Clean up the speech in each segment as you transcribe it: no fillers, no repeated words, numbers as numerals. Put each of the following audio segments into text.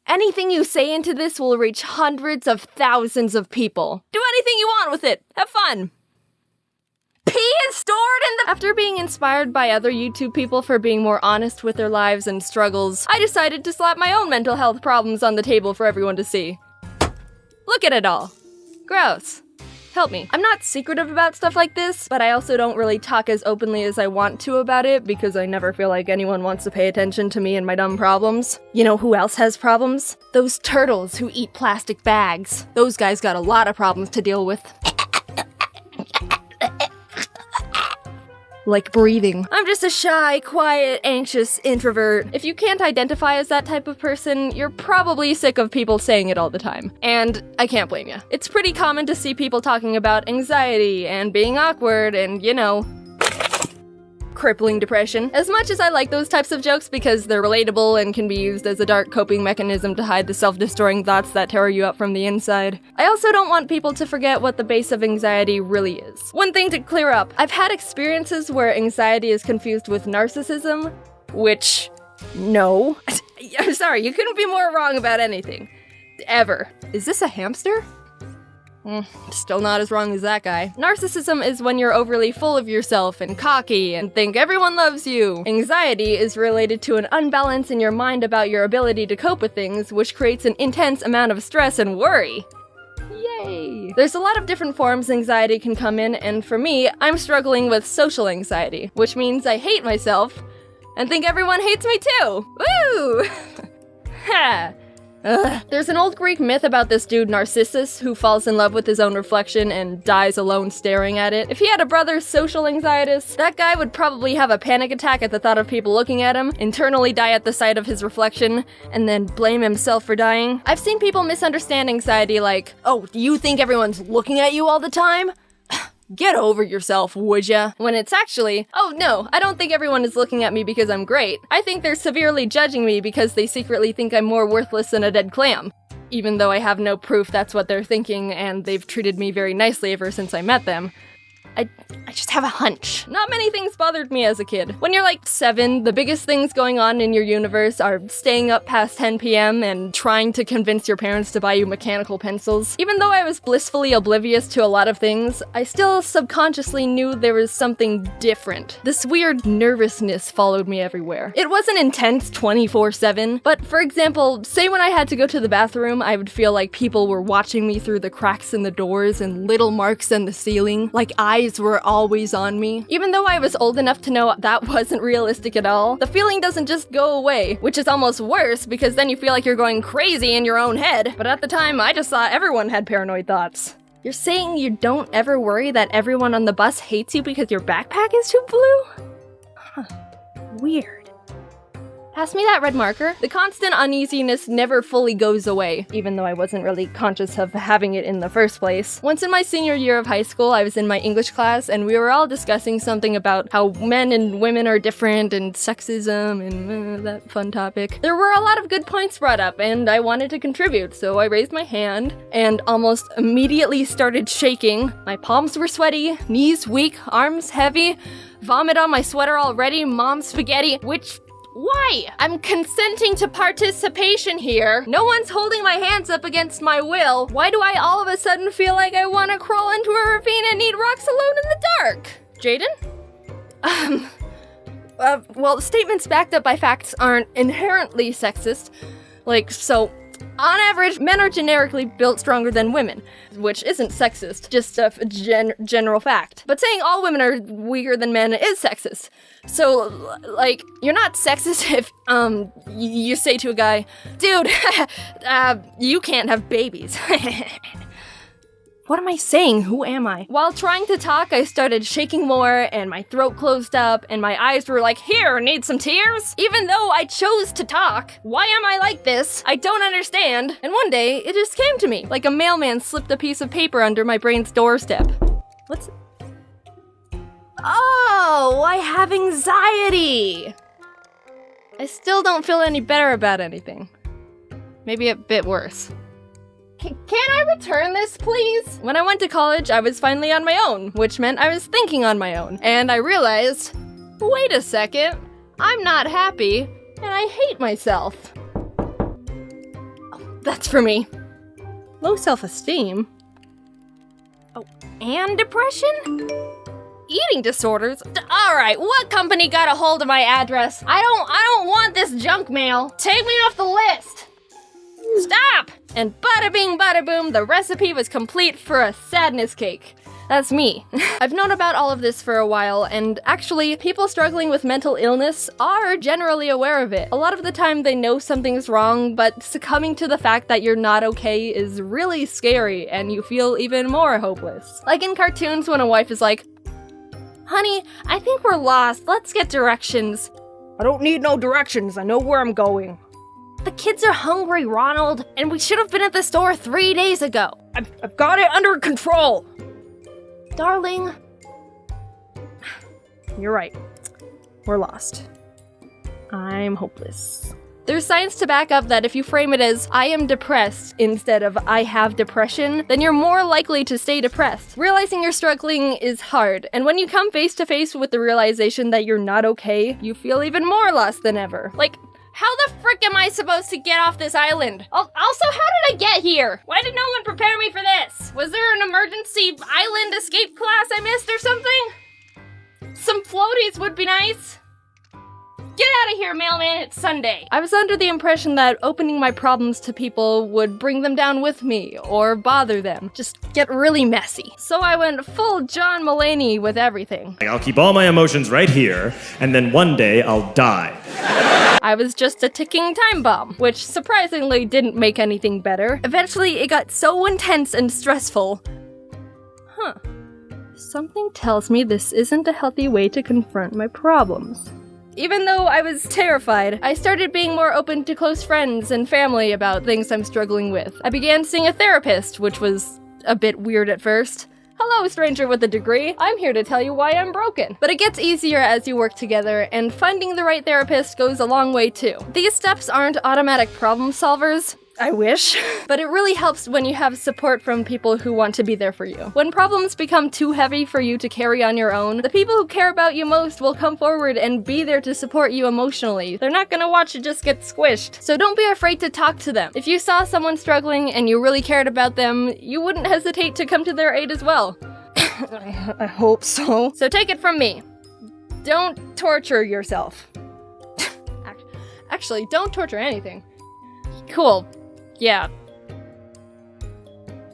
Anything you say into this will reach hundreds of thousands of people. Do anything you want with it. Have fun. Pee is stored in the— After being inspired by other YouTube people for being more honest with their lives and struggles, I decided to slap my own mental health problems on the table for everyone to see. Look at it all. Gross. Help me. I'm not secretive about stuff like this, but I also don't really talk as openly as I want to about it because I never feel like anyone wants to pay attention to me and my dumb problems. You know who else has problems? Those turtles who eat plastic bags. Those guys got a lot of problems to deal with. Like breathing. I'm just a shy, quiet, anxious introvert. If you can't identify as that type of person, you're probably sick of people saying it all the time. And I can't blame you. It's pretty common to see people talking about anxiety and being awkward and, you know, crippling depression. As much as I like those types of jokes because they're relatable and can be used as a dark coping mechanism to hide the self-destroying thoughts that tear you up from the inside, I also don't want people to forget what the base of anxiety really is. One thing to clear up, I've had experiences where anxiety is confused with narcissism, which, no. I'm sorry, you couldn't be more wrong about anything. Ever. Is this a hamster? Still not as wrong as that guy. Narcissism is when you're overly full of yourself and cocky and think everyone loves you. Anxiety is related to an unbalance in your mind about your ability to cope with things, which creates an intense amount of stress and worry. Yay! There's a lot of different forms anxiety can come in, and for me, I'm struggling with social anxiety, which means I hate myself and think everyone hates me too. Woo! Ha! Ugh. There's an old Greek myth about this dude Narcissus who falls in love with his own reflection and dies alone staring at it. If he had a brother social anxietus, that guy would probably have a panic attack at the thought of people looking at him, internally die at the sight of his reflection, and then blame himself for dying. I've seen people misunderstand anxiety like, oh, do you think everyone's looking at you all the time? Get over yourself, would ya? When it's actually, oh no, I don't think everyone is looking at me because I'm great. I think they're severely judging me because they secretly think I'm more worthless than a dead clam. Even though I have no proof that's what they're thinking, and they've treated me very nicely ever since I met them. I just have a hunch. Not many things bothered me as a kid. When you're like 7, the biggest things going on in your universe are staying up past 10 p.m. and trying to convince your parents to buy you mechanical pencils. Even though I was blissfully oblivious to a lot of things, I still subconsciously knew there was something different. This weird nervousness followed me everywhere. It wasn't intense 24/7, but for example, say when I had to go to the bathroom, I would feel like people were watching me through the cracks in the doors and little marks in the ceiling, like eyes were always on me. Even though I was old enough to know that wasn't realistic at all, the feeling doesn't just go away, which is almost worse because then you feel like you're going crazy in your own head. But at the time, I just thought everyone had paranoid thoughts. You're saying you don't ever worry that everyone on the bus hates you because your backpack is too blue? Huh. Weird. Pass me that red marker. The constant uneasiness never fully goes away, even though I wasn't really conscious of having it in the first place. Once in my senior year of high school, I was in my English class, and we were all discussing something about how men and women are different, and sexism, and that fun topic. There were a lot of good points brought up, and I wanted to contribute, so I raised my hand, and almost immediately started shaking. My palms were sweaty, knees weak, arms heavy, vomit on my sweater already, mom spaghetti, Why? I'm consenting to participation here. No one's holding my hands up against my will. Why do I all of a sudden feel like I want to crawl into a ravine and eat rocks alone in the dark? Jaiden? Well, statements backed up by facts aren't inherently sexist. So, on average, men are generically built stronger than women, which isn't sexist, just a general fact. But saying all women are weaker than men is sexist. So, you're not sexist if, you say to a guy, dude, you can't have babies. What am I saying? Who am I? While trying to talk, I started shaking more, and my throat closed up, and my eyes were like, here, need some tears? Even though I chose to talk. Why am I like this? I don't understand. And one day, it just came to me, like a mailman slipped a piece of paper under my brain's doorstep. Oh, I have anxiety! I still don't feel any better about anything. Maybe a bit worse. Can I return this, please? When I went to college, I was finally on my own, which meant I was thinking on my own. And I realized, wait a second, I'm not happy, and I hate myself. That's for me. Low self-esteem? Oh, and depression? Eating disorders? Alright, what company got a hold of my address? I don't want this junk mail. Take me off the list! Stop! And bada bing bada boom, the recipe was complete for a sadness cake. That's me. I've known about all of this for a while, and actually, people struggling with mental illness are generally aware of it. A lot of the time they know something's wrong, but succumbing to the fact that you're not okay is really scary, and you feel even more hopeless. Like in cartoons when a wife is like, "Honey, I think we're lost. Let's get directions." "I don't need no directions. I know where I'm going." "The kids are hungry, Ronald, and we should have been at the store 3 days ago." I've got it under control." "Darling." You're right. We're lost. I'm hopeless. There's science to back up that if you frame it as, "I am depressed," instead of "I have depression," then you're more likely to stay depressed. Realizing you're struggling is hard, and when you come face to face with the realization that you're not okay, you feel even more lost than ever. Like, how the frick am I supposed to get off this island? Also, how did I get here? Why did no one prepare me for this? Was there an emergency island escape class I missed or something? Some floaties would be nice. Get out of here, mailman, it's Sunday. I was under the impression that opening my problems to people would bring them down with me, or bother them. Just get really messy. So I went full John Mulaney with everything. I'll keep all my emotions right here, and then one day I'll die. I was just a ticking time bomb, which surprisingly didn't make anything better. Eventually, it got so intense and stressful. Something tells me this isn't a healthy way to confront my problems. Even though I was terrified, I started being more open to close friends and family about things I'm struggling with. I began seeing a therapist, which was a bit weird at first. Hello, stranger with a degree. I'm here to tell you why I'm broken. But it gets easier as you work together, and finding the right therapist goes a long way too. These steps aren't automatic problem solvers. I wish. But it really helps when you have support from people who want to be there for you. When problems become too heavy for you to carry on your own, the people who care about you most will come forward and be there to support you emotionally. They're not gonna watch you just get squished. So don't be afraid to talk to them. If you saw someone struggling and you really cared about them, you wouldn't hesitate to come to their aid as well. I hope so. So take it from me. Don't torture yourself. Actually, don't torture anything. Cool. Yeah.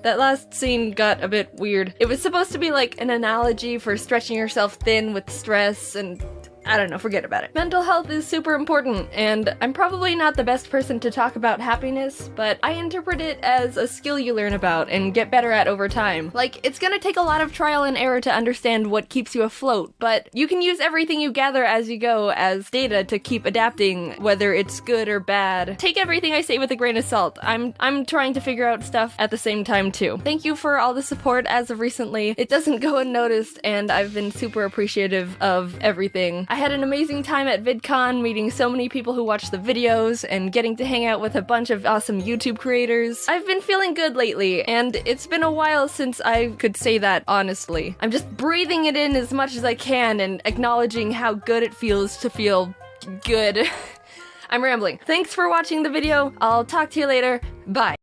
That last scene got a bit weird. It was supposed to be like an analogy for stretching yourself thin with stress and I don't know, forget about it. Mental health is super important, and I'm probably not the best person to talk about happiness, but I interpret it as a skill you learn about and get better at over time. Like, it's gonna take a lot of trial and error to understand what keeps you afloat, but you can use everything you gather as you go as data to keep adapting, whether it's good or bad. Take everything I say with a grain of salt. I'm trying to figure out stuff at the same time too. Thank you for all the support as of recently. It doesn't go unnoticed, and I've been super appreciative of everything. I had an amazing time at VidCon, meeting so many people who watch the videos and getting to hang out with a bunch of awesome YouTube creators. I've been feeling good lately, and it's been a while since I could say that honestly. I'm just breathing it in as much as I can and acknowledging how good it feels to feel good. I'm rambling. Thanks for watching the video. I'll talk to you later. Bye.